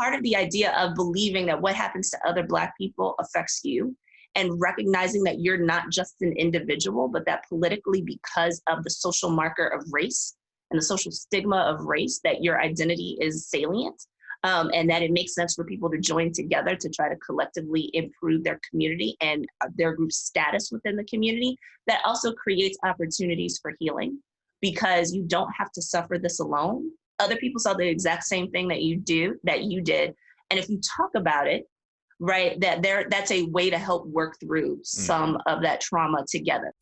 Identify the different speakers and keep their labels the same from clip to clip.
Speaker 1: part of the idea of believing that what happens to other Black people affects you, and recognizing that you're not just an individual, but that politically, because of the social marker of race and the social stigma of race, that your identity is salient, and that it makes sense for people to join together to try to collectively improve their community and their group's status within the community. That also creates opportunities for healing, because you don't have to suffer this alone. Other people saw the exact same thing that you did. And if you talk about it, right, that's a way to help work through some of that trauma together.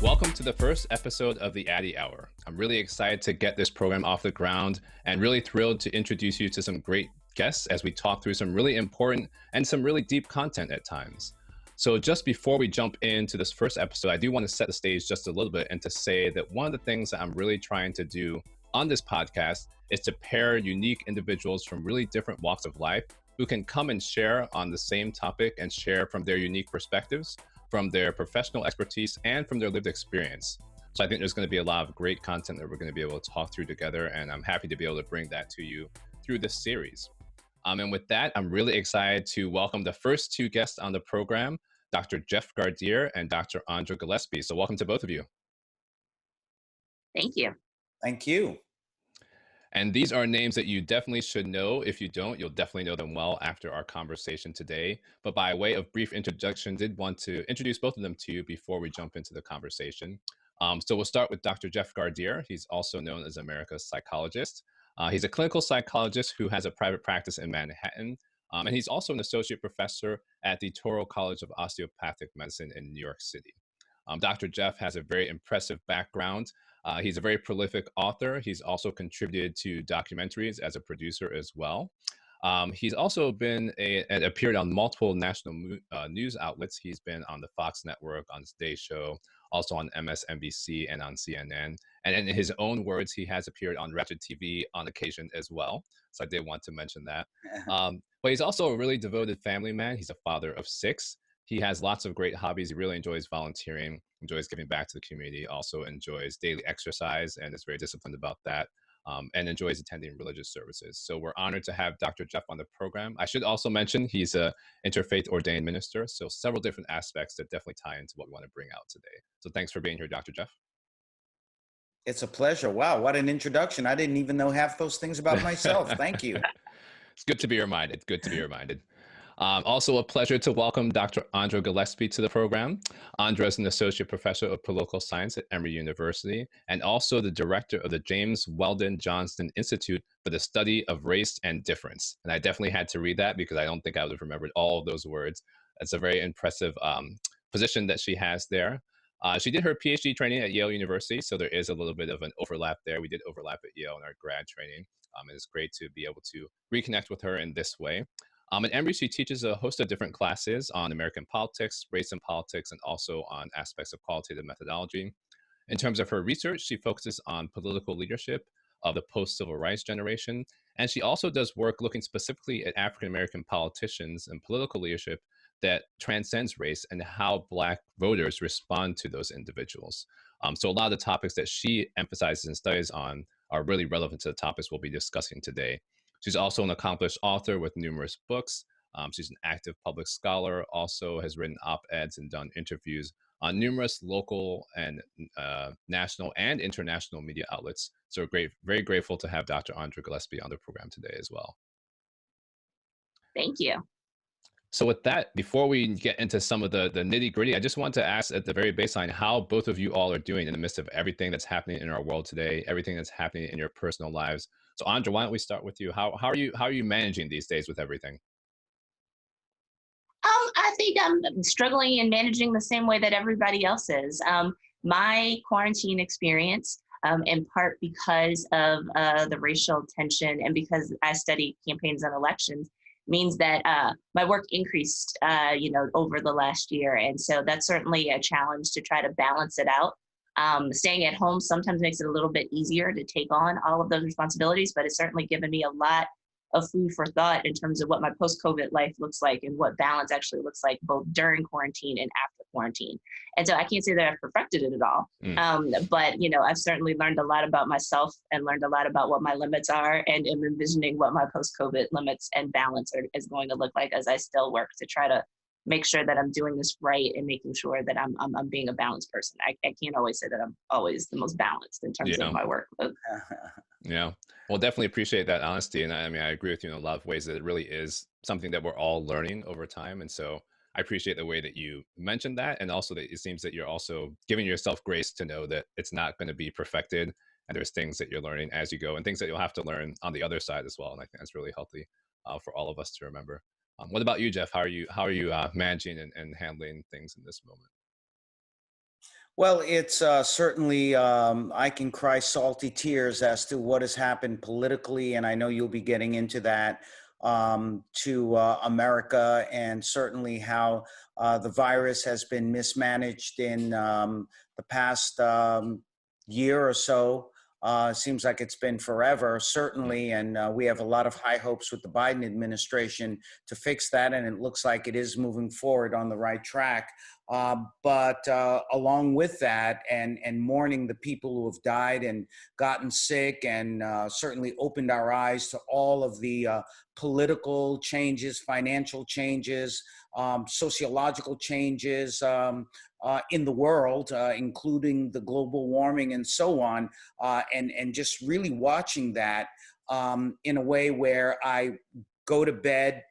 Speaker 2: Welcome to the first episode of the Addy Hour. I'm really excited to get this program off the ground and really thrilled to introduce you to some great guests as we talk through some really important and some really deep content at times. So just before we jump into this first episode, I do want to set the stage just a little bit and to say that one of the things that I'm really trying to do on this podcast is to pair unique individuals from really different walks of life who can come and share on the same topic and share from their unique perspectives, from their professional expertise, and from their lived experience. So I think there's going to be a lot of great content that we're going to be able to talk through together, and I'm happy to be able to bring that to you through this series. And with that, I'm really excited to welcome the first two guests on the program, Dr. Jeff Gardere and Dr. Andra Gillespie. So welcome to both of you.
Speaker 1: Thank you.
Speaker 3: Thank you.
Speaker 2: And these are names that you definitely should know. If you don't, you'll definitely know them well after our conversation today. But by way of brief introduction, did want to introduce both of them to you before we jump into the conversation. So we'll start with Dr. Jeff Gardere. He's also known as America's psychologist. He's a clinical psychologist who has a private practice in Manhattan. And he's also an associate professor at the Touro College of Osteopathic Medicine in New York City. Dr. Jeff has a very impressive background. He's a very prolific author. He's also contributed to documentaries as a producer as well. He's also appeared on multiple national news outlets. He's been on the Fox Network, on Today Show, also on MSNBC and on CNN. And in his own words, he has appeared on Ratchet TV on occasion as well. So I did want to mention that. But he's also a really devoted family man. He's a father of 6. He has lots of great hobbies. He really enjoys volunteering, enjoys giving back to the community, also enjoys daily exercise and is very disciplined about that, and enjoys attending religious services. So we're honored to have Dr. Jeff on the program. I should also mention he's an interfaith ordained minister, so several different aspects that definitely tie into what we want to bring out today. So thanks for being here, Dr. Jeff.
Speaker 3: It's a pleasure. Wow, what an introduction. I didn't even know half those things about myself. Thank you.
Speaker 2: It's good to be reminded. Good to be reminded. Also a pleasure to welcome Dr. Andra Gillespie to the program. Andra is an associate professor of political science at Emory University and also the director of the James Weldon Johnson Institute for the Study of Race and Difference. And I definitely had to read that because I don't think I would have remembered all of those words. It's a very impressive position that she has there. She did her PhD training at Yale University, so there is a little bit of an overlap there. We did overlap at Yale in our grad training. And it's great to be able to reconnect with her in this way. At Emory, she teaches a host of different classes on American politics, race and politics, and also on aspects of qualitative methodology. In terms of her research, she focuses on political leadership of the post-civil rights generation. And she also does work looking specifically at African-American politicians and political leadership that transcends race and how Black voters respond to those individuals. So a lot of the topics that she emphasizes and studies on are really relevant to the topics we'll be discussing today. She's also an accomplished author with numerous books. She's an active public scholar, also has written op-eds and done interviews on numerous local and national and international media outlets. So very grateful to have Dr. Andra Gillespie on the program today as well.
Speaker 1: Thank you.
Speaker 2: So with that, before we get into some of the nitty gritty, I just want to ask at the very baseline how both of you all are doing in the midst of everything that's happening in our world today, everything that's happening in your personal lives. So Andra, why don't we start with you? How are you managing these days with everything?
Speaker 1: I think I'm struggling and managing the same way that everybody else is. My quarantine experience, in part because of the racial tension and because I study campaigns and elections, means that my work increased, over the last year. And so that's certainly a challenge to try to balance it out. Staying at home sometimes makes it a little bit easier to take on all of those responsibilities, but it's certainly given me a lot of food for thought in terms of what my post-COVID life looks like and what balance actually looks like both during quarantine and after quarantine. And so I can't say that I've perfected it at all. But, I've certainly learned a lot about myself and learned a lot about what my limits are, and am envisioning what my post-COVID limits and balance is going to look like as I still work to try to make sure that I'm doing this right and making sure that I'm being a balanced person. I can't always say that I'm always the most balanced in terms of my work.
Speaker 2: Yeah. Well, definitely appreciate that honesty. And I mean, I agree with you in a lot of ways that it really is something that we're all learning over time. And so I appreciate the way that you mentioned that. And also that it seems that you're also giving yourself grace to know that it's not going to be perfected. And there's things that you're learning as you go and things that you'll have to learn on the other side as well. And I think that's really healthy for all of us to remember. What about you, Jeff? How are you managing and handling things in this moment?
Speaker 3: Well, it's certainly, I can cry salty tears as to what has happened politically, and I know you'll be getting into that, to America, and certainly how the virus has been mismanaged in the past year or so. Seems like it's been forever, certainly, and we have a lot of high hopes with the Biden administration to fix that, and it looks like it is moving forward on the right track. But along with that, and mourning the people who have died and gotten sick, and certainly opened our eyes to all of the political changes, financial changes, sociological changes in the world, including the global warming and so on, and just really watching that in a way where I go to bed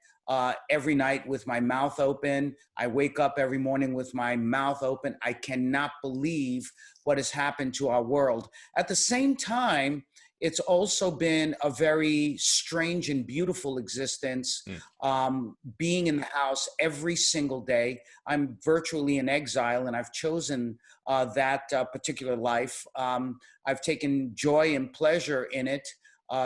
Speaker 3: every night with my mouth open. I wake up every morning with my mouth open. I cannot believe what has happened to our world. At the same time, it's also been a very strange and beautiful existence, being in the house every single day. I'm virtually in exile, and I've chosen that particular life. I've taken joy and pleasure in it.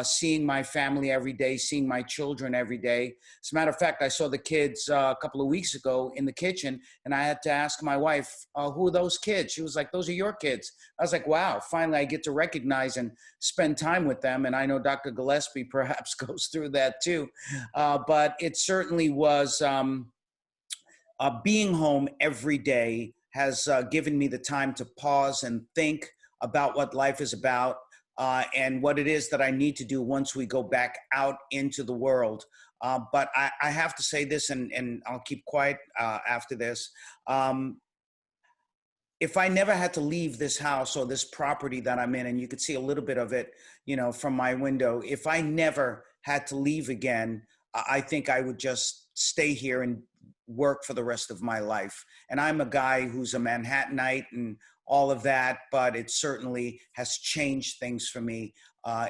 Speaker 3: Seeing my family every day, seeing my children every day. As a matter of fact, I saw the kids a couple of weeks ago in the kitchen, and I had to ask my wife, who are those kids? She was like, those are your kids. I was like, wow, finally I get to recognize and spend time with them. And I know Dr. Gillespie perhaps goes through that too. But it certainly was being home every day has given me the time to pause and think about what life is about. And what it is that I need to do once we go back out into the world. But I have to say this, and I'll keep quiet after this. If I never had to leave this house or this property that I'm in, and you could see a little bit of it, from my window, if I never had to leave again, I think I would just stay here and work for the rest of my life. And I'm a guy who's a Manhattanite and all of that, but it certainly has changed things for me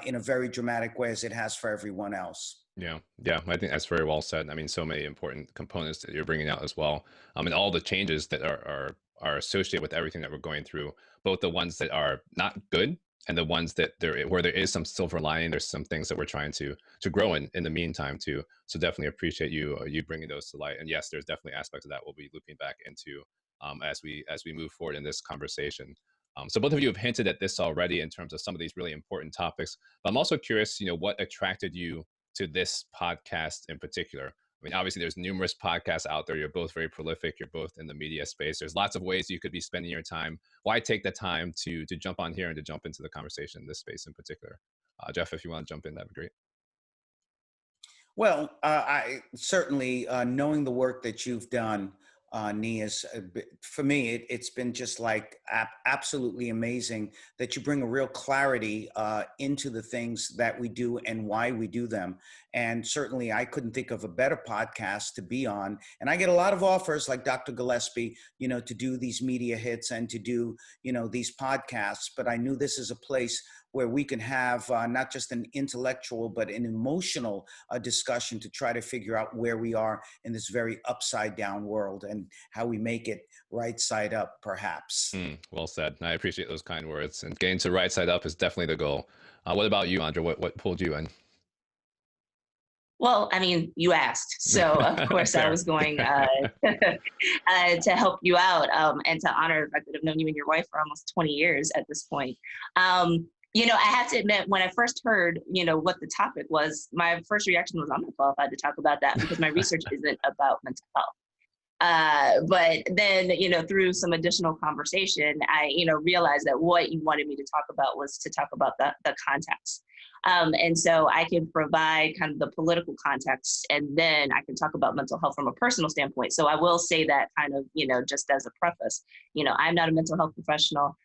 Speaker 3: in a very dramatic way, as it has for everyone else.
Speaker 2: Yeah, I think that's very well said. I mean, so many important components that you're bringing out as well, and all the changes that are associated with everything that we're going through, both the ones that are not good and the ones that where there is some silver lining. There's some things that we're trying to grow in the meantime too. So definitely appreciate you bringing those to light. And yes, there's definitely aspects of that we'll be looping back into as we move forward in this conversation. So both of you have hinted at this already in terms of some of these really important topics, but I'm also curious, what attracted you to this podcast in particular? I mean, obviously there's numerous podcasts out there. You're both very prolific. You're both in the media space. There's lots of ways you could be spending your time. Why take the time to jump on here and to jump into the conversation in this space in particular? Jeff, if you want to jump in, that'd be great.
Speaker 3: Well, I certainly, knowing the work that you've done, Nia, for me, it's been just like absolutely amazing that you bring a real clarity into the things that we do and why we do them. And certainly I couldn't think of a better podcast to be on. And I get a lot of offers like Dr. Gillespie, to do these media hits and to do, these podcasts. But I knew this is a place where we can have not just an intellectual, but an emotional discussion to try to figure out where we are in this very upside down world and how we make it right side up, perhaps.
Speaker 2: Well said. I appreciate those kind words. And getting to right side up is definitely the goal. What about you, Andra? What pulled you in?
Speaker 1: Well, I mean, you asked, so of course I was going to help you out and to honor the fact that I've known you and your wife for almost 20 years at this point. I have to admit, when I first heard, what the topic was, my first reaction was, I'm not qualified to talk about that because my research isn't about mental health. But then, through some additional conversation, I, realized that what you wanted me to talk about was to talk about the context. And so I can provide kind of the political context, and then I can talk about mental health from a personal standpoint. So I will say that kind of, just as a preface, I'm not a mental health professional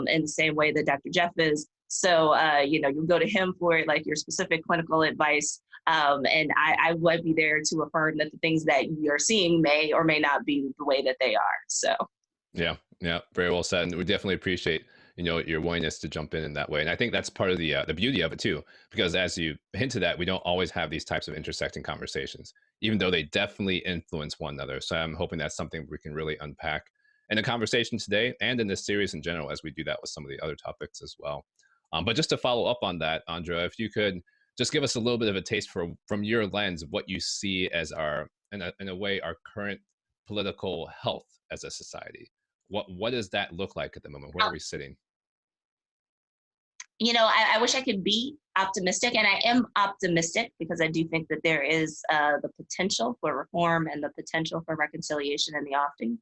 Speaker 1: in the same way that Dr. Jeff is. So, you go to him for like your specific clinical advice. And I would be there to affirm that the things that you're seeing may or may not be the way that they are. So.
Speaker 2: Yeah, very well said. And we definitely appreciate, your willingness to jump in that way. And I think that's part of the beauty of it too, because as you hinted at, we don't always have these types of intersecting conversations, even though they definitely influence one another. So I'm hoping that's something we can really unpack in the conversation today and in this series in general, as we do that with some of the other topics as well. But just to follow up on that, Andra, if you could just give us a little bit of a taste from your lens of what you see as in a way, our current political health as a society. What does that look like at the moment? Where are we sitting?
Speaker 1: I wish I could be optimistic, and I am optimistic because I do think that there is the potential for reform and the potential for reconciliation in the offing.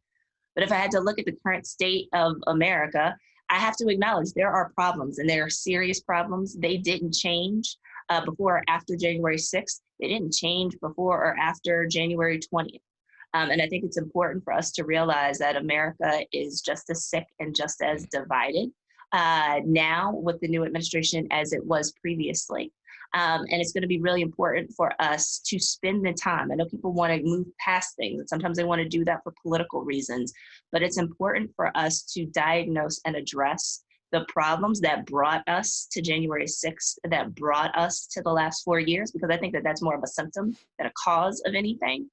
Speaker 1: But if I had to look at the current state of America, I have to acknowledge there are problems, and there are serious problems. They didn't change before or after January 6th. They didn't change before or after January 20th. And I think it's important for us to realize that America is just as sick and just as divided now with the new administration as it was previously. And it's going to be really important for us to spend the time. I know people want to move past things, and sometimes they want to do that for political reasons, but it's important for us to diagnose and address the problems that brought us to January 6th, that brought us to the last 4 years, because I think that that's more of a symptom than a cause of anything.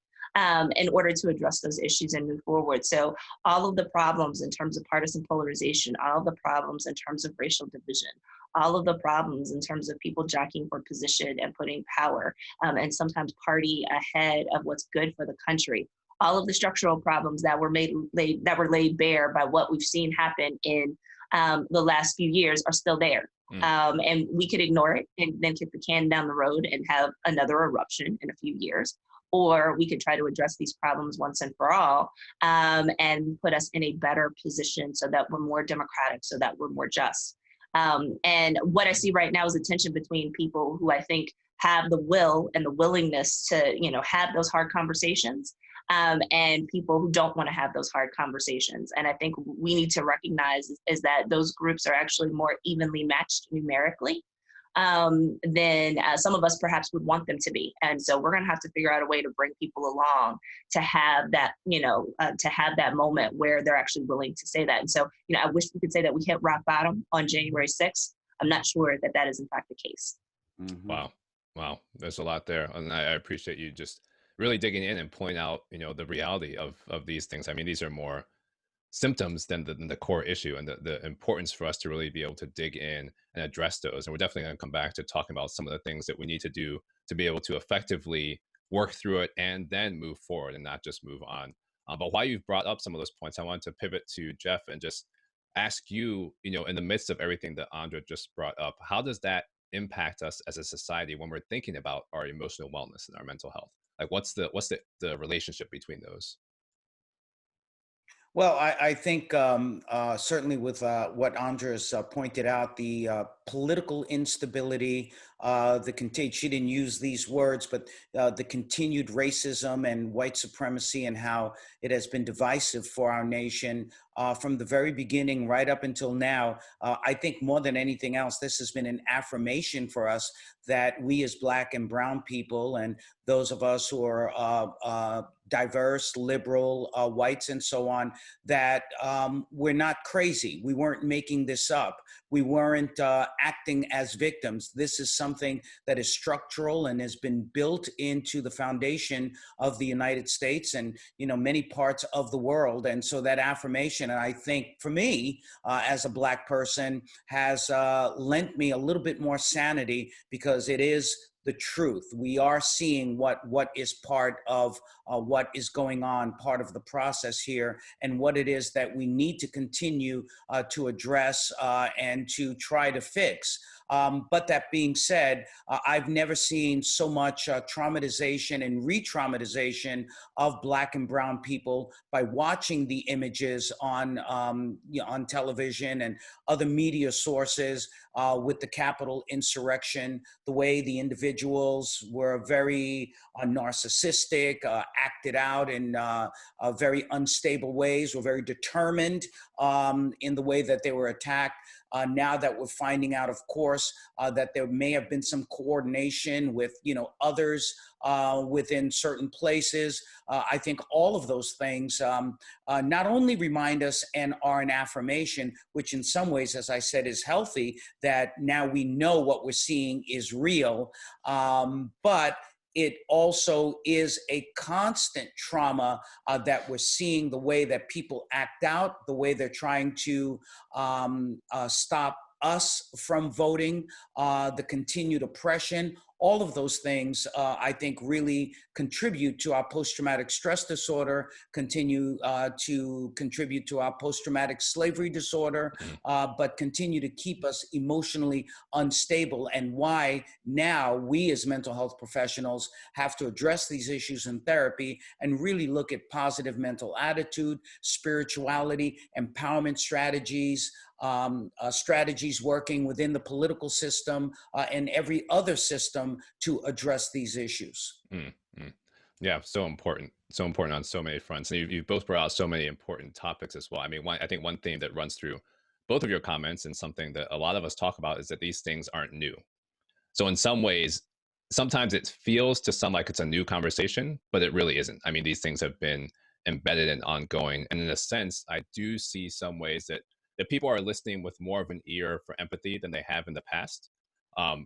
Speaker 1: In order to address those issues and move forward. So all of the problems in terms of partisan polarization, all of the problems in terms of racial division, all of the problems in terms of people jockeying for position and putting power, and sometimes party ahead of what's good for the country. All of the structural problems that were laid bare by what we've seen happen in the last few years are still there. And we could ignore it and then kick the can down the road and have another eruption in a few years. Or we could try to address these problems once and for all, and put us in a better position so that we're more democratic, so that we're more just. And what I see right now is a tension between people who I think have the will and the willingness to, have those hard conversations, and people who don't want to have those hard conversations. And I think we need to recognize is that those groups are actually more evenly matched numerically than some of us perhaps would want them to be. And so we're going to have to figure out a way to bring people along to have that, to have that moment where they're actually willing to say that. And so, I wish we could say that we hit rock bottom on January 6th. I'm not sure that that is in fact the case.
Speaker 3: Mm-hmm.
Speaker 2: Wow. There's a lot there. And I appreciate you just really digging in and pointing out, the reality of these things. I mean, these are more symptoms than the core issue, and the importance for us to really be able to dig in and address those. And we're definitely going to come back to talking about some of the things that we need to do to be able to effectively work through it and then move forward and not just move on. But while you've brought up some of those points, I wanted to pivot to Jeff and just ask you, in the midst of everything that Andra just brought up, how does that impact us as a society when we're thinking about our emotional wellness and our mental health? Like what's the relationship between those?
Speaker 3: Well, I think certainly with what Andres pointed out, the political instability, she didn't use these words, but the continued racism and white supremacy and how it has been divisive for our nation from the very beginning right up until now. I think more than anything else, this has been an affirmation for us that we as Black and brown people and those of us who are diverse, liberal, whites and so on, that we're not crazy. We weren't making this up. We weren't acting as victims. This is something that is structural and has been built into the foundation of the United States and, many parts of the world. And so that affirmation, and I think for me, as a Black person, has lent me a little bit more sanity because it is the truth. We are seeing what is part of what is going on, part of the process here, and what it is that we need to continue to address and to try to fix. But that being said, I've never seen so much traumatization and re-traumatization of Black and brown people by watching the images on, on television and other media sources with the Capitol insurrection, the way the individuals were very narcissistic, acted out in very unstable ways, were very determined in the way that they were attacked. Now that we're finding out, of course, that there may have been some coordination with, others within certain places. I think all of those things not only remind us and are an affirmation, which in some ways, as I said, is healthy, that now we know what we're seeing is real, but it also is a constant trauma that we're seeing, the way that people act out, the way they're trying to stop us from voting, the continued oppression. All of those things, I think, really contribute to our post-traumatic stress disorder, continue to contribute to our post-traumatic slavery disorder, but continue to keep us emotionally unstable, and why now we as mental health professionals have to address these issues in therapy and really look at positive mental attitude, spirituality, empowerment strategies, strategies working within the political system and every other system to address these issues.
Speaker 2: Yeah, so important on so many fronts. And you both brought out so many important topics as well. I mean, I think one theme that runs through both of your comments and something that a lot of us talk about is that these things aren't new. So in some ways, sometimes it feels to some like it's a new conversation, but it really isn't. I mean, these things have been embedded and ongoing. And in a sense, I do see some ways that people are listening with more of an ear for empathy than they have in the past.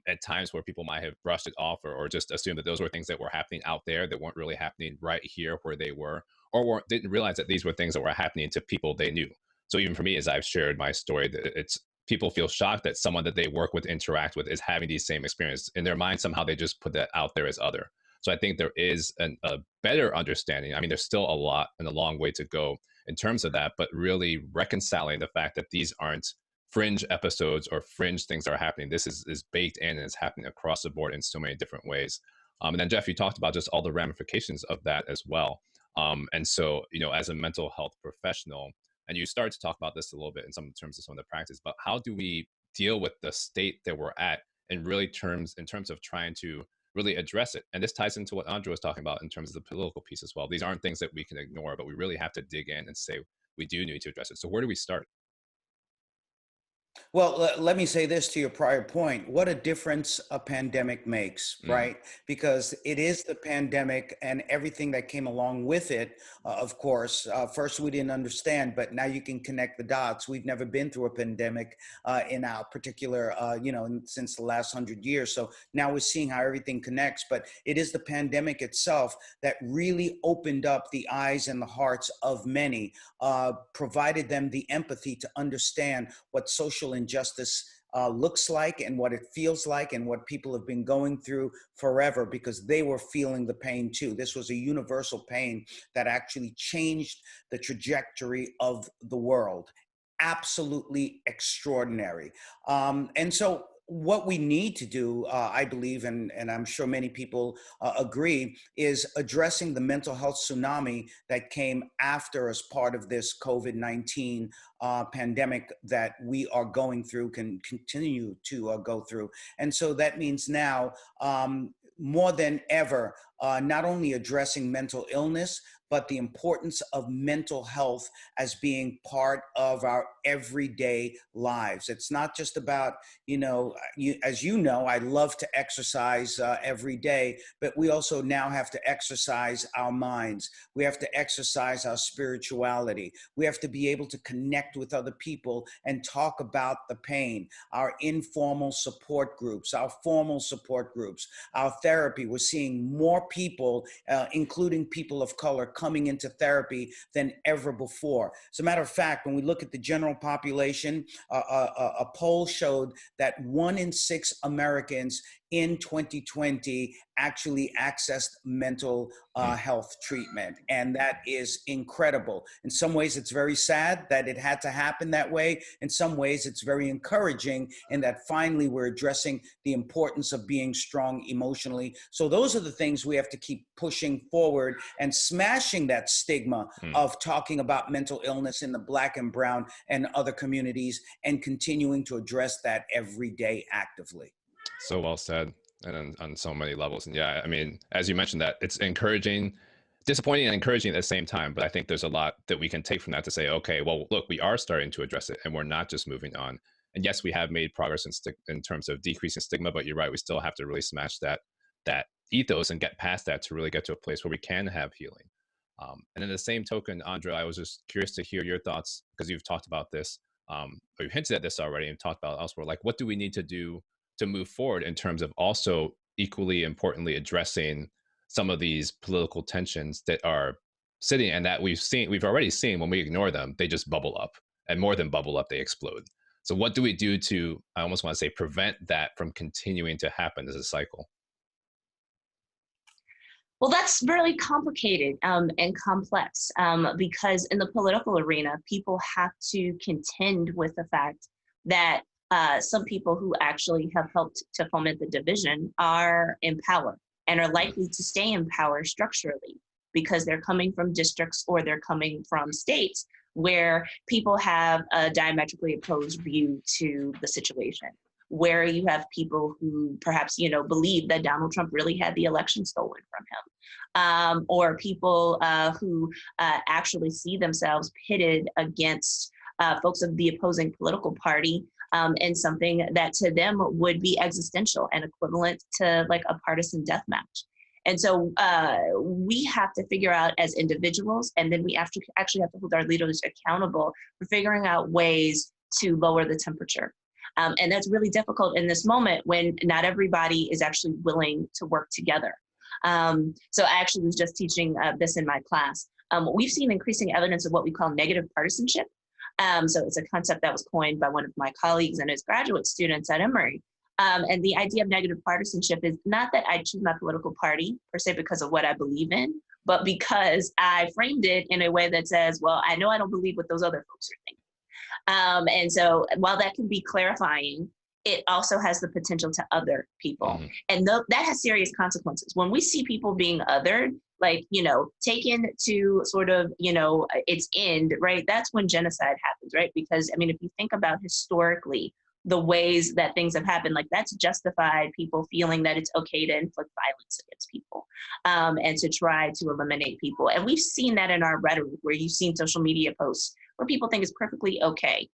Speaker 2: At times where people might have brushed it off or just assumed that those were things that were happening out there that weren't really happening right here where they were, or didn't realize that these were things that were happening to people they knew. So even for me, as I've shared my story, it's people feel shocked that someone that they work with, interact with, is having these same experiences. In their mind, somehow they just put that out there as other. So I think there is a better understanding. I mean, there's still a lot and a long way to go in terms of that, but really reconciling the fact that these aren't fringe episodes or fringe things that are happening. This is baked in and it's happening across the board in so many different ways. And then Jeff, you talked about just all the ramifications of that as well. And so, as a mental health professional, and you started to talk about this a little bit in terms of some of the practice, but how do we deal with the state that we're at in terms of trying to really address it? And this ties into what Andra was talking about in terms of the political piece as well. These aren't things that we can ignore, but we really have to dig in and say we do need to address it. So where do we start?
Speaker 3: Well, let me say this to your prior point. What a difference a pandemic makes, right? Because it is the pandemic and everything that came along with it, of course. First, we didn't understand, but now you can connect the dots. We've never been through a pandemic in our particular, since the last 100 years. So now we're seeing how everything connects. But it is the pandemic itself that really opened up the eyes and the hearts of many, provided them the empathy to understand what social injustice looks like and what it feels like and what people have been going through forever, because they were feeling the pain too. This was a universal pain that actually changed the trajectory of the world. Absolutely extraordinary. And so what we need to do, I believe, and I'm sure many people agree, is addressing the mental health tsunami that came after as part of this COVID-19 pandemic that we are going through, can continue to go through. And so that means now, more than ever, not only addressing mental illness, but the importance of mental health as being part of our everyday lives. It's not just about, as you know, I love to exercise every day, but we also now have to exercise our minds. We have to exercise our spirituality. We have to be able to connect with other people and talk about the pain. Our informal support groups, our formal support groups, our therapy. We're seeing more people, including people of color, coming into therapy than ever before. As a matter of fact, when we look at the general population, a poll showed that 1 in 6 Americans in 2020 actually accessed mental health treatment. And that is incredible. In some ways, it's very sad that it had to happen that way. In some ways, it's very encouraging in that finally we're addressing the importance of being strong emotionally. So those are the things we have to keep pushing forward and smashing that stigma of talking about mental illness in the Black and brown and other communities, and continuing to address that every day actively.
Speaker 2: So well said, and on so many levels. And yeah, I mean, as you mentioned, that it's encouraging, disappointing and encouraging at the same time. But I think there's a lot that we can take from that to say, okay, well, look, we are starting to address it, and we're not just moving on. And yes, we have made progress in terms of decreasing stigma, but you're right, we still have to really smash that ethos and get past that to really get to a place where we can have healing. And in the same token, Andra, I was just curious to hear your thoughts, because you've talked about this, or you hinted at this already and talked about it elsewhere. Like, what do we need to do to move forward in terms of also equally importantly addressing some of these political tensions that are sitting, and that we've already seen when we ignore them, they just bubble up, and more than bubble up, they explode. So what do we do to, I almost want to say, prevent that from continuing to happen as a cycle?
Speaker 1: Well, that's really complicated and complex because in the political arena, people have to contend with the fact that some people who actually have helped to foment the division are in power and are likely to stay in power structurally because they're coming from districts or they're coming from states where people have a diametrically opposed view to the situation, where you have people who perhaps, believe that Donald Trump really had the election stolen from him, or people who actually see themselves pitted against folks of the opposing political party in something that to them would be existential and equivalent to like a partisan death match. And so we have to figure out as individuals, and then we actually have to hold our leaders accountable for figuring out ways to lower the temperature. And that's really difficult in this moment when not everybody is actually willing to work together. So I actually was just teaching this in my class. We've seen increasing evidence of what we call negative partisanship. So it's a concept that was coined by one of my colleagues and his graduate students at Emory. And the idea of negative partisanship is not that I choose my political party per se because of what I believe in, but because I framed it in a way that says, well, I know I don't believe what those other folks are thinking. And so while that can be clarifying, it also has the potential to other people. Mm-hmm. And that has serious consequences. When we see people being othered, like, taken to sort of, its end, right? That's when genocide happens, right? Because, I mean, if you think about historically, the ways that things have happened, like that's justified people feeling that it's okay to inflict violence against people and to try to eliminate people. And we've seen that in our rhetoric, where you've seen social media posts where people think it's perfectly okay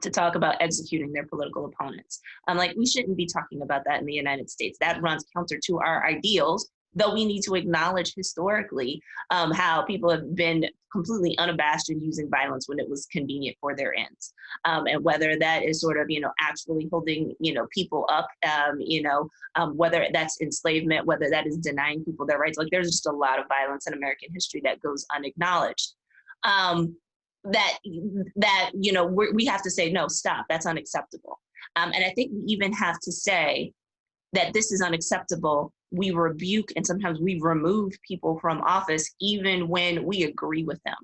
Speaker 1: to talk about executing their political opponents. Like, we shouldn't be talking about that in the United States. That runs counter to our ideals, though we need to acknowledge historically how people have been completely unabashed in using violence when it was convenient for their ends. And whether that is sort of, actually holding, people up, whether that's enslavement, whether that is denying people their rights. Like, there's just a lot of violence in American history that goes unacknowledged. We have to say, no, stop, that's unacceptable. And I think we even have to say that this is unacceptable. We rebuke and sometimes we remove people from office, even when we agree with them,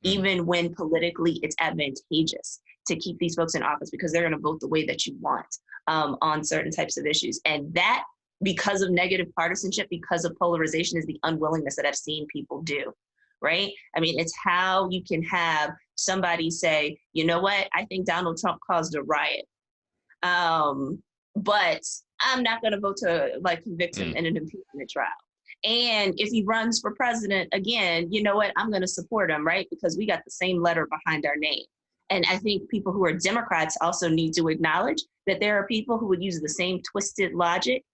Speaker 1: even when politically it's advantageous to keep these folks in office because they're going to vote the way that you want on certain types of issues. And that, because of negative partisanship, because of polarization, is the unwillingness that I've seen people do. Right? I mean, it's how you can have somebody say, you know what, I think Donald Trump caused a riot, but I'm not going to vote to convict him in an impeachment trial. And if he runs for president again, you know what, I'm going to support him, right? Because we got the same letter behind our name. And I think people who are Democrats also need to acknowledge that there are people who would use the same twisted logic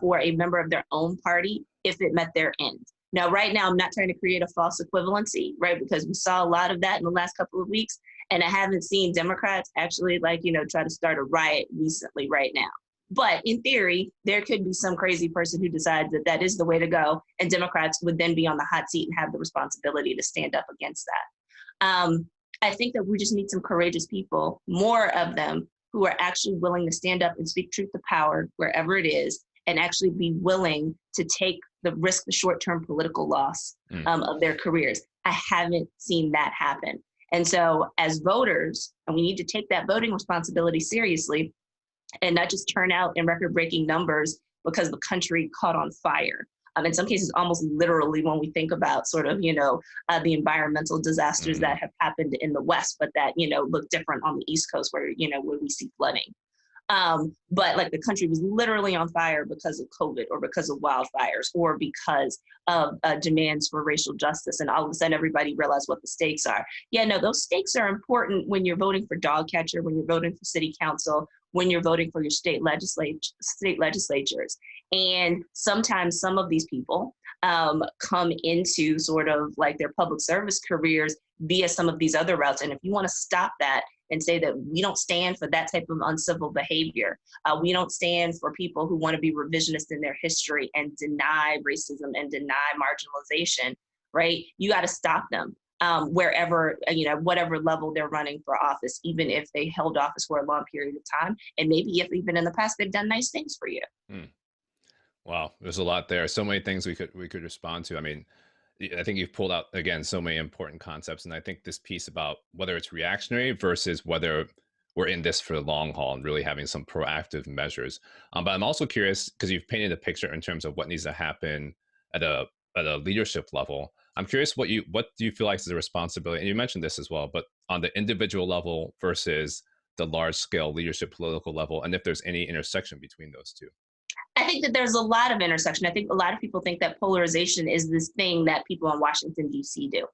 Speaker 1: for a member of their own party if it met their end. Now, right now, I'm not trying to create a false equivalency, right? Because we saw a lot of that in the last couple of weeks. And I haven't seen Democrats actually try to start a riot recently right now. But in theory, there could be some crazy person who decides that that is the way to go. And Democrats would then be on the hot seat and have the responsibility to stand up against that. I think that we just need some courageous people, more of them, who are actually willing to stand up and speak truth to power wherever it is, and actually be willing to take the risk, the short-term political loss of their careers. I haven't seen that happen. And so as voters, and we need to take that voting responsibility seriously and not just turn out in record-breaking numbers because the country caught on fire. In some cases, almost literally when we think about sort of, the environmental disasters that have happened in the West, but that, look different on the East Coast where we see flooding. But like the country was literally on fire because of COVID or because of wildfires or because of demands for racial justice. And all of a sudden everybody realized what the stakes are. Yeah, no, those stakes are important when you're voting for dog catcher, when you're voting for city council, when you're voting for your state legislatures. And sometimes some of these people come into sort of like their public service careers via some of these other routes. And if you want to stop that and say that we don't stand for that type of uncivil behavior, we don't stand for people who want to be revisionist in their history and deny racism and deny marginalization, right? You got to stop them. Wherever, whatever level they're running for office, even if they held office for a long period of time. And maybe if even in the past, they've done nice things for you.
Speaker 2: Wow. There's a lot there. So many things we could respond to. I mean, I think you've pulled out, again, so many important concepts. And I think this piece about whether it's reactionary versus whether we're in this for the long haul and really having some proactive measures. But I'm also curious, because you've painted a picture in terms of what needs to happen at a leadership level. I'm curious what do you feel like is the responsibility, and you mentioned this as well, but on the individual level versus the large scale leadership political level, and if there's any intersection between those two.
Speaker 1: I think that there's a lot of intersection. I think a lot of people think that polarization is this thing that people in Washington, D.C. do,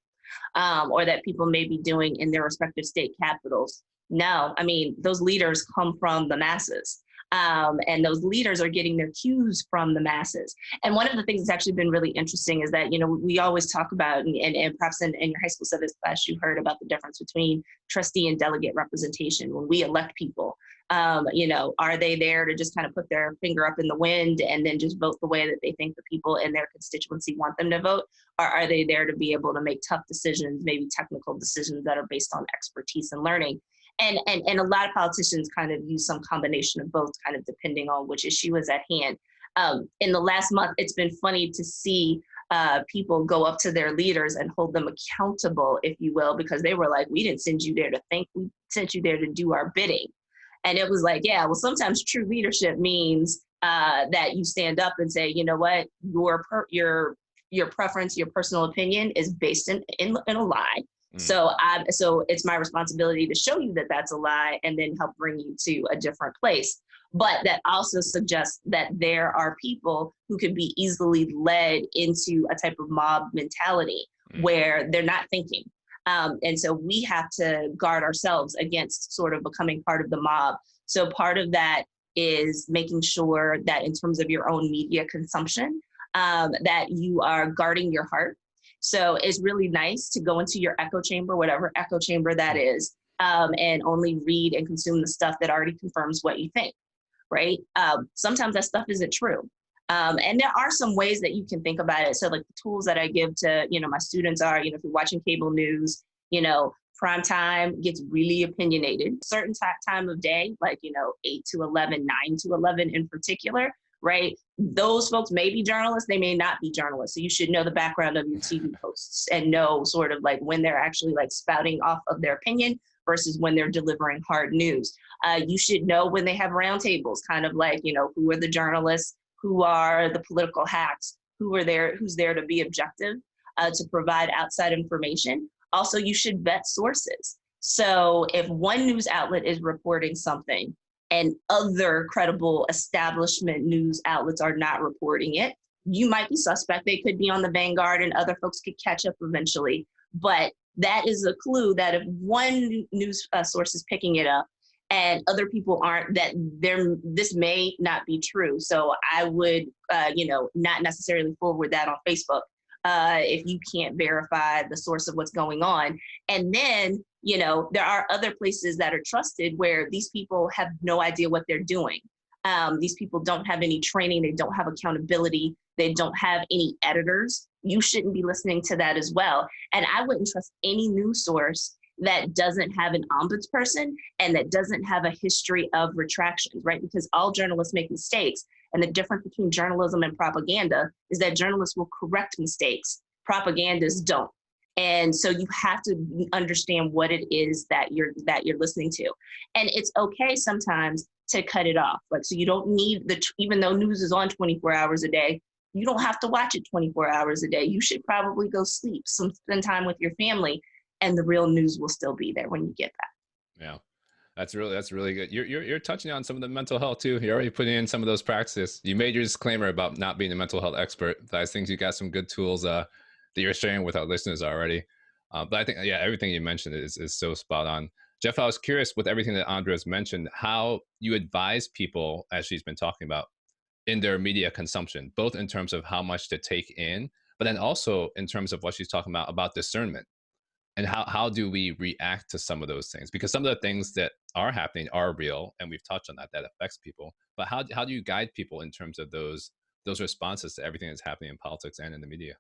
Speaker 1: or that people may be doing in their respective state capitals. No, I mean, those leaders come from the masses. And those leaders are getting their cues from the masses. And one of the things that's actually been really interesting is that, we always talk about, and perhaps in your high school civics class, you heard about the difference between trustee and delegate representation. When we elect people, are they there to just kind of put their finger up in the wind and then just vote the way that they think the people in their constituency want them to vote? Or are they there to be able to make tough decisions, maybe technical decisions that are based on expertise and learning? And a lot of politicians kind of use some combination of both, kind of depending on which issue is at hand. In the last month, it's been funny to see people go up to their leaders and hold them accountable, if you will, because they were like, we didn't send you there to think, we sent you there to do our bidding. And it was like, yeah, well, sometimes true leadership means that you stand up and say, you know what, your preference, your personal opinion is based in a lie. So it's my responsibility to show you that that's a lie and then help bring you to a different place. But that also suggests that there are people who can be easily led into a type of mob mentality where they're not thinking. And so we have to guard ourselves against sort of becoming part of the mob. So part of that is making sure that in terms of your own media consumption, that you are guarding your heart. So it's really nice to go into your echo chamber, whatever echo chamber that is, and only read and consume the stuff that already confirms what you think, right? Sometimes that stuff isn't true. And there are some ways that you can think about it. So like the tools that I give to, my students are, if you're watching cable news, prime time gets really opinionated. Certain time of day, like, 8 to 11, 9 to 11 in particular, right? Those folks may be journalists, they may not be journalists. So you should know the background of your TV hosts and know sort of like when they're actually like spouting off of their opinion versus when they're delivering hard news. You should know when they have roundtables, kind of like, who are the journalists, who are the political hacks, who's there to be objective, to provide outside information. Also, you should vet sources. So if one news outlet is reporting something and other credible establishment news outlets are not reporting it, you might be suspect. They could be on the vanguard and other folks could catch up eventually. But that is a clue that if one news source is picking it up and other people aren't, that this may not be true. So I would, not necessarily forward that on Facebook if you can't verify the source of what's going on. And then, there are other places that are trusted where these people have no idea what they're doing. These people don't have any training. They don't have accountability. They don't have any editors. You shouldn't be listening to that as well. And I wouldn't trust any news source that doesn't have an ombudsperson and that doesn't have a history of retractions, right? Because all journalists make mistakes. And the difference between journalism and propaganda is that journalists will correct mistakes, propagandists don't. And so you have to understand what it is that you're listening to. And it's okay sometimes to cut it off. Like, so you don't need even though news is on 24 hours a day, you don't have to watch it 24 hours a day. You should probably go sleep, spend time with your family, and the real news will still be there when you get back.
Speaker 2: Yeah, that's really good. You're touching on some of the mental health too. You're already putting in some of those practices. You made your disclaimer about not being a mental health expert, but I think you got some good tools that you're sharing with our listeners already. But I think, yeah, everything you mentioned is so spot on. Jeff, I was curious with everything that Andra has mentioned, how you advise people, as she's been talking about, in their media consumption, both in terms of how much to take in, but then also in terms of what she's talking about discernment. And how do we react to some of those things? Because some of the things that are happening are real, and we've touched on that affects people. But how do you guide people in terms of those responses to everything that's happening in politics and in the media?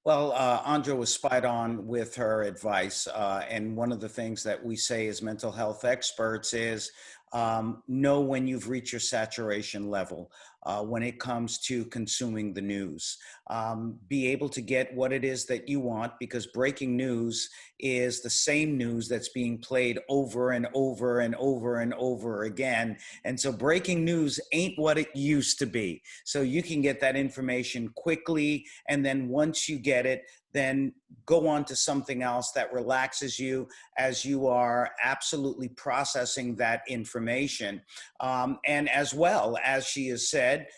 Speaker 3: Well, Andra was spot on with her advice. And one of the things that we say as mental health experts is know when you've reached your saturation level when it comes to consuming the news. Be able to get what it is that you want, because breaking news is the same news that's being played over and over and over and over again. And so breaking news ain't what it used to be. So you can get that information quickly, and then once you get it, then go on to something else that relaxes you as you are absolutely processing that information. And as well, as she has said,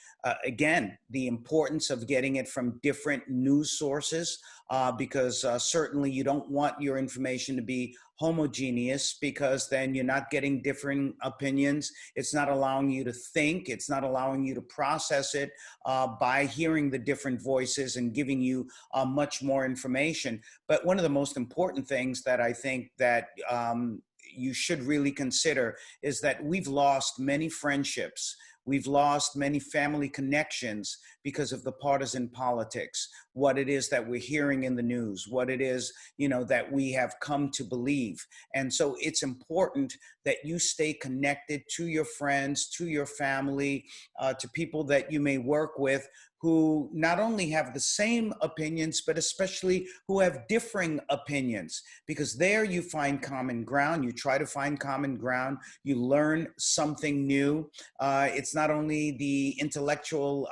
Speaker 3: again, the importance of getting it from different news sources, because certainly you don't want your information to be homogeneous, because then you're not getting different opinions. It's not allowing you to think. It's not allowing you to process it by hearing the different voices and giving you much more information. But one of the most important things that I think that you should really consider is that we've lost many friendships. We've lost many family connections because of the partisan politics, what it is that we're hearing in the news, what it is, that we have come to believe. And so it's important that you stay connected to your friends, to your family, to people that you may work with, who not only have the same opinions, but especially who have differing opinions, because there you find common ground. You try to find common ground. You learn something new. It's not only the intellectual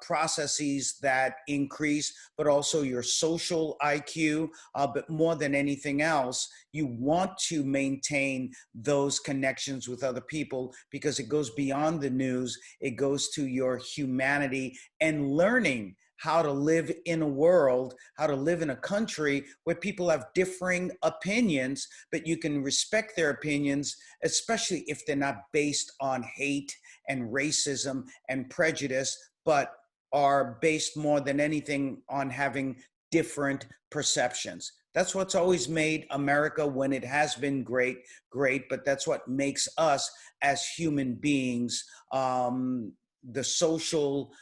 Speaker 3: processes that increase, but also your social IQ. But more than anything else, you want to maintain those connections with other people, because it goes beyond the news. It goes to your humanity and learning how to live in a world, how to live in a country where people have differing opinions, but you can respect their opinions, especially if they're not based on hate and racism and prejudice, but are based more than anything on having different perceptions. That's what's always made America, when it has been great, but that's what makes us as human beings, the social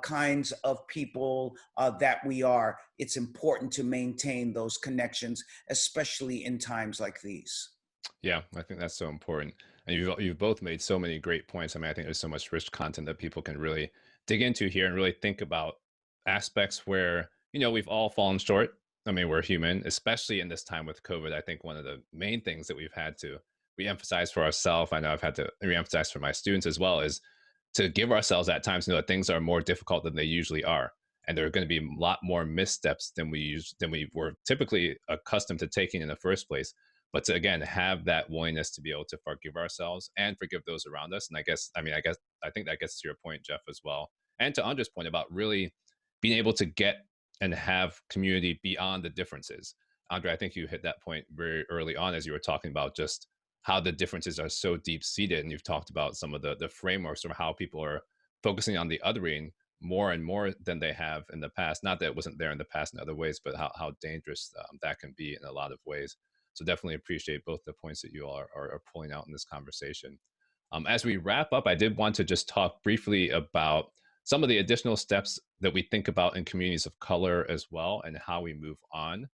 Speaker 3: kinds of people that we are. It's important to maintain those connections, especially in times like these.
Speaker 2: Yeah, I think that's so important. And you've both made so many great points. I mean, I think there's so much rich content that people can really dig into here and really think about aspects where, we've all fallen short. I mean, we're human, especially in this time with COVID. I think one of the main things that we've had to re-emphasize for ourselves, I know I've had to re-emphasize for my students as well, is to give ourselves at times know that things are more difficult than they usually are. And there are going to be a lot more missteps than we were typically accustomed to taking in the first place. But to, again, have that willingness to be able to forgive ourselves and forgive those around us. And I think that gets to your point, Jeff, as well. And to Andra's point about really being able to get and have community beyond the differences. Andra, I think you hit that point very early on as you were talking about just how the differences are so deep seated. And you've talked about some of the frameworks or how people are focusing on the othering more and more than they have in the past. Not that it wasn't there in the past in other ways, but how dangerous that can be in a lot of ways. So definitely appreciate both the points that you all are pulling out in this conversation. As we wrap up, I did want to just talk briefly about some of the additional steps that we think about in communities of color as well, and how we move on.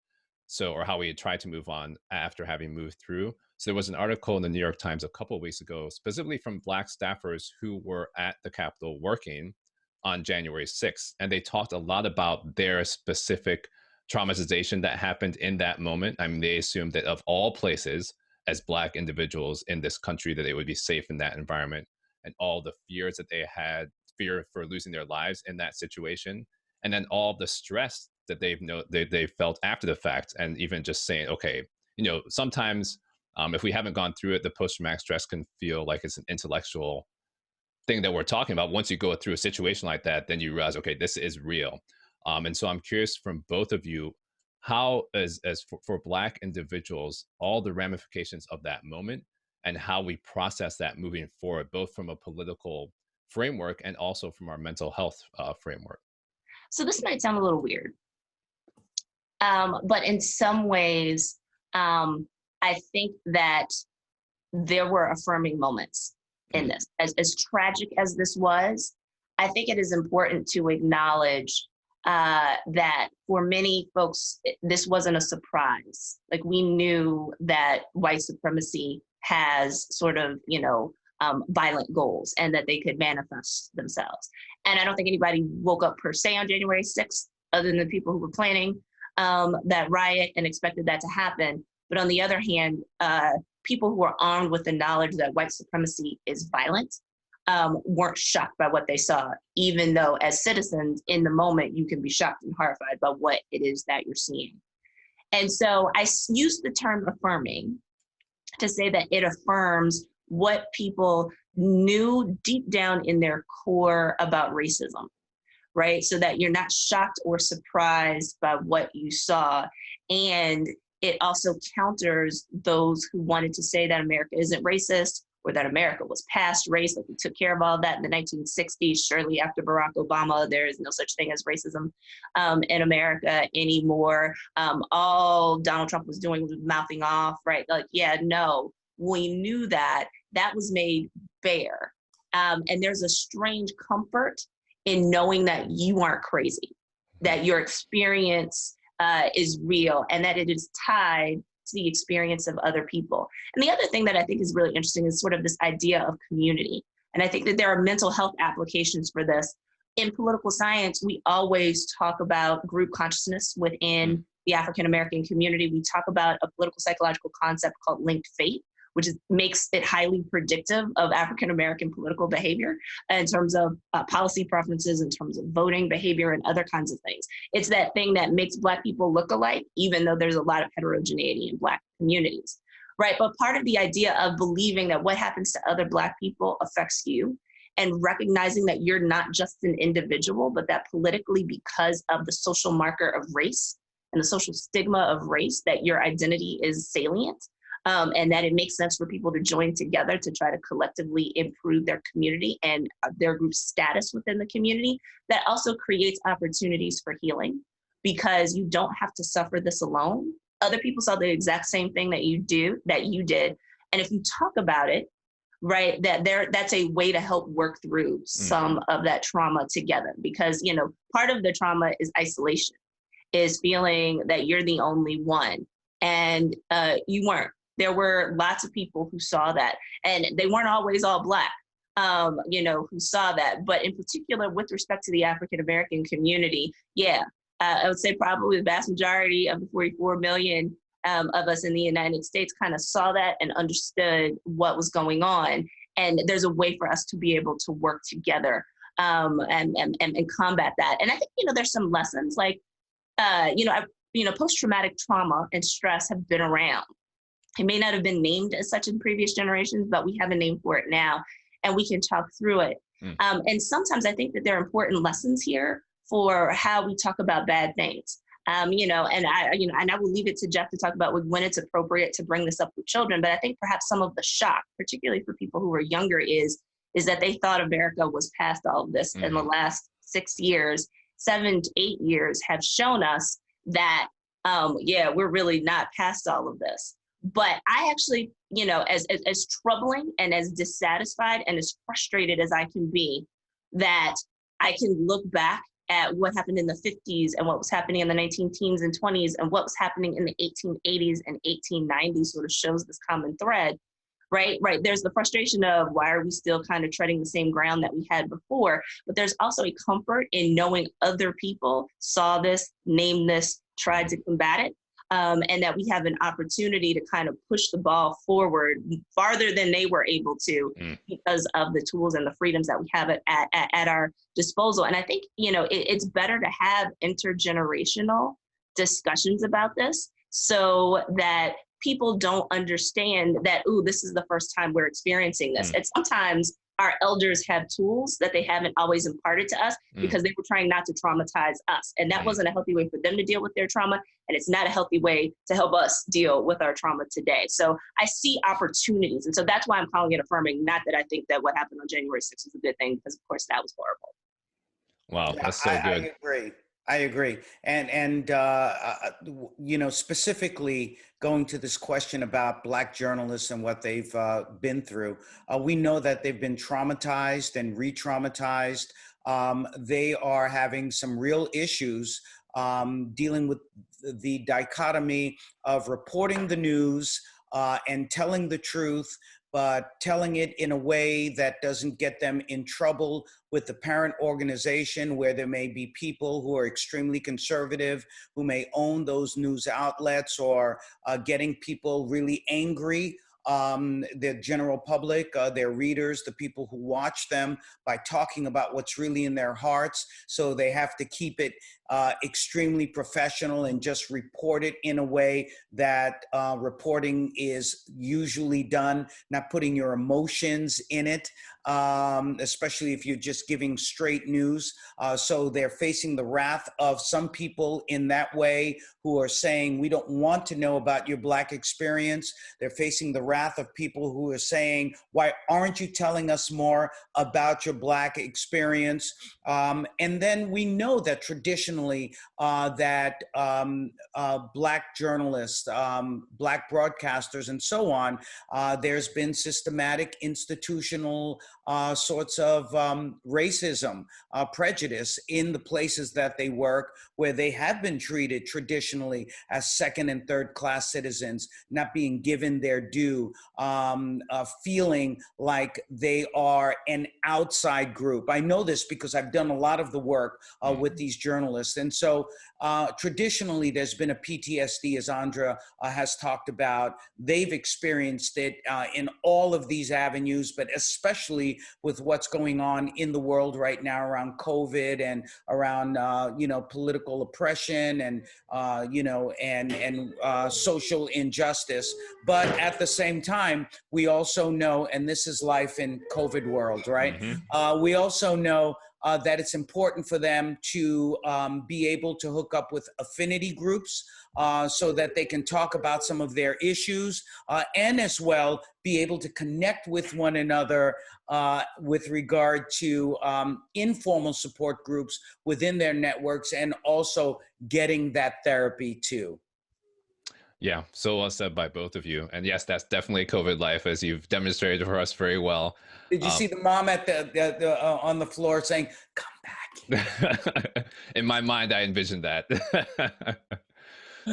Speaker 2: So, or how we had tried to move on after having moved through. So there was an article in the New York Times a couple of weeks ago, specifically from Black staffers who were at the Capitol working on January 6th. And they talked a lot about their specific traumatization that happened in that moment. I mean, they assumed that of all places, as Black individuals in this country, that they would be safe in that environment, and all the fears that they had, fear for losing their lives in that situation, and then all the stress that they felt after the fact, and even just saying, okay, sometimes if we haven't gone through it, the post-traumatic stress can feel like it's an intellectual thing that we're talking about. Once you go through a situation like that, then you realize, okay, this is real. And so I'm curious from both of you, how as for Black individuals, all the ramifications of that moment and how we process that moving forward, both from a political framework and also from our mental health framework.
Speaker 1: So this might sound a little weird, but in some ways, I think that there were affirming moments in this. As tragic as this was, I think it is important to acknowledge that for many folks, this wasn't a surprise. Like, we knew that white supremacy has sort of, violent goals and that they could manifest themselves. And I don't think anybody woke up per se on January 6th, other than the people who were planning that riot and expected that to happen. But on the other hand, people who are armed with the knowledge that white supremacy is violent weren't shocked by what they saw, even though as citizens in the moment, you can be shocked and horrified by what it is that you're seeing. And so I use the term affirming to say that it affirms what people knew deep down in their core about racism, right? So that you're not shocked or surprised by what you saw. And it also counters those who wanted to say that America isn't racist, or that America was past race, like we took care of all that in the 1960s. Surely after Barack Obama, there is no such thing as racism in America anymore. All Donald Trump was doing was mouthing off, right? Like, yeah, no, we knew that. That was made bare. And there's a strange comfort in knowing that you aren't crazy, that your experience is real, and that it is tied to the experience of other people. And the other thing that I think is really interesting is sort of this idea of community. And I think that there are mental health applications for this. In political science, we always talk about group consciousness within the African American community. We talk about a political psychological concept called linked fate, which makes it highly predictive of African American political behavior in terms of policy preferences, in terms of voting behavior, and other kinds of things. It's that thing that makes Black people look alike, even though there's a lot of heterogeneity in Black communities, right? But part of the idea of believing that what happens to other Black people affects you, and recognizing that you're not just an individual, but that politically, because of the social marker of race and the social stigma of race, that your identity is salient. And that it makes sense for people to join together to try to collectively improve their community and their group status within the community. That also creates opportunities for healing, because you don't have to suffer this alone. Other people saw the exact same thing that you did. And if you talk about it, right, that's a way to help work through some of that trauma together. Because, part of the trauma is isolation, is feeling that you're the only one, and you weren't. There were lots of people who saw that, and they weren't always all Black, who saw that. But in particular, with respect to the African American community, I would say probably the vast majority of the 44 million of us in the United States kind of saw that and understood what was going on. And there's a way for us to be able to work together and combat that. And I think, there's some lessons like, post-traumatic trauma and stress have been around. It may not have been named as such in previous generations, but we have a name for it now, and we can talk through it. And sometimes I think that there are important lessons here for how we talk about bad things. And I will leave it to Jeff to talk about when it's appropriate to bring this up with children. But I think perhaps some of the shock, particularly for people who are younger, is that they thought America was past all of this. In the last 7 to 8 years have shown us that, we're really not past all of this. But I actually, as troubling and as dissatisfied and as frustrated as I can be, that I can look back at what happened in the 50s and what was happening in the 19 teens and 20s and what was happening in the 1880s and 1890s sort of shows this common thread, right? Right. There's the frustration of why are we still kind of treading the same ground that we had before? But there's also a comfort in knowing other people saw this, named this, tried to combat it. And that we have an opportunity to kind of push the ball forward farther than they were able to because of the tools and the freedoms that we have at our disposal. And I think, it's better to have intergenerational discussions about this so that people don't understand that, this is the first time we're experiencing this. And sometimes our elders have tools that they haven't always imparted to us because they were trying not to traumatize us. And that wasn't a healthy way for them to deal with their trauma. And it's not a healthy way to help us deal with our trauma today. So I see opportunities. And so that's why I'm calling it affirming, not that I think that what happened on January 6th was a good thing, because of course that was horrible.
Speaker 2: Wow, that's so good.
Speaker 3: I agree. And specifically going to this question about Black journalists and what they've been through, we know that they've been traumatized and re-traumatized. They are having some real issues dealing with the dichotomy of reporting the news and telling the truth, but telling it in a way that doesn't get them in trouble with the parent organization, where there may be people who are extremely conservative, who may own those news outlets, or getting people really angry, the general public, their readers, the people who watch them, by talking about what's really in their hearts. So they have to keep it extremely professional and just report it in a way that reporting is usually done, not putting your emotions in it, especially if you're just giving straight news. So they're facing the wrath of some people in that way who are saying, we don't want to know about your Black experience. They're facing the wrath of people who are saying, why aren't you telling us more about your Black experience? And then we know that traditionally that Black journalists, Black broadcasters, and so on, there's been systematic institutional sorts of racism, prejudice in the places that they work, where they have been treated traditionally as second and third class citizens, not being given their due, feeling like they are an outside group. I know this because I've done a lot of the work with these journalists. And so traditionally, there's been a PTSD, as Andra has talked about. They've experienced it in all of these avenues, but especially with what's going on in the world right now around COVID and around, political oppression and, social injustice. But at the same time, we also know, and this is life in COVID world, right? We also know that it's important for them to be able to hook up with affinity groups so that they can talk about some of their issues and as well be able to connect with one another with regard to informal support groups within their networks, and also getting that therapy too.
Speaker 2: Yeah, so well said by both of you. And yes, that's definitely COVID life, as you've demonstrated for us very well.
Speaker 3: Did you see the mom at the on the floor saying, "Come back"?
Speaker 2: In my mind, I envisioned that.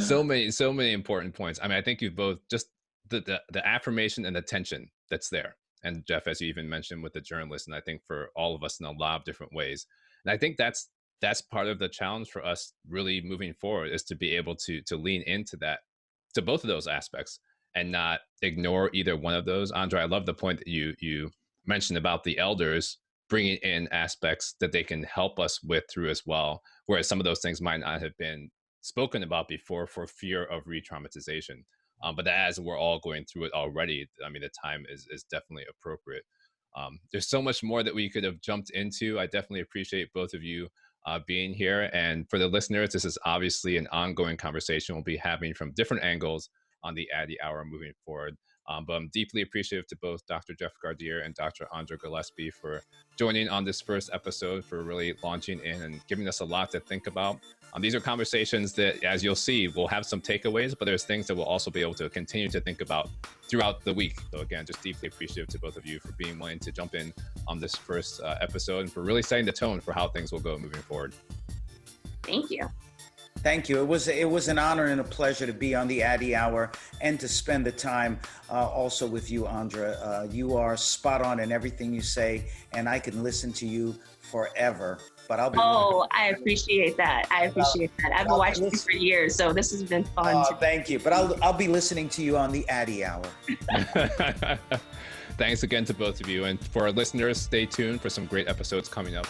Speaker 2: So many important points. I mean, I think you both just the affirmation and the tension that's there. And Jeff, as you even mentioned with the journalist, and I think for all of us in a lot of different ways. And I think that's part of the challenge for us really moving forward, is to be able to lean into that, to both of those aspects, and not ignore either one of those. Andra, I love the point that you mentioned about the elders bringing in aspects that they can help us with through as well, whereas some of those things might not have been spoken about before for fear of re-traumatization. But as we're all going through it already, I mean, the time is definitely appropriate. There's so much more that we could have jumped into. I definitely appreciate both of you being here. And for the listeners, this is obviously an ongoing conversation we'll be having from different angles on the Addy Hour moving forward. But I'm deeply appreciative to both Dr. Jeff Gardere and Dr. Andra Gillespie for joining on this first episode, for really launching in and giving us a lot to think about. These are conversations that, as you'll see, will have some takeaways, but there's things that we'll also be able to continue to think about throughout the week. So again, just deeply appreciative to both of you for being willing to jump in on this first episode, and for really setting the tone for how things will go moving forward.
Speaker 1: Thank you.
Speaker 3: Thank you. It was an honor and a pleasure to be on the Addy Hour and to spend the time also with you, Andra. You are spot on in everything you say, and I can listen to you forever. But I'll be.
Speaker 1: Oh, I appreciate that. I've been watching you for years, so this has been fun.
Speaker 3: Thank you. But I'll be listening to you on the Addy Hour.
Speaker 2: Thanks again to both of you. And for our listeners, stay tuned for some great episodes coming up.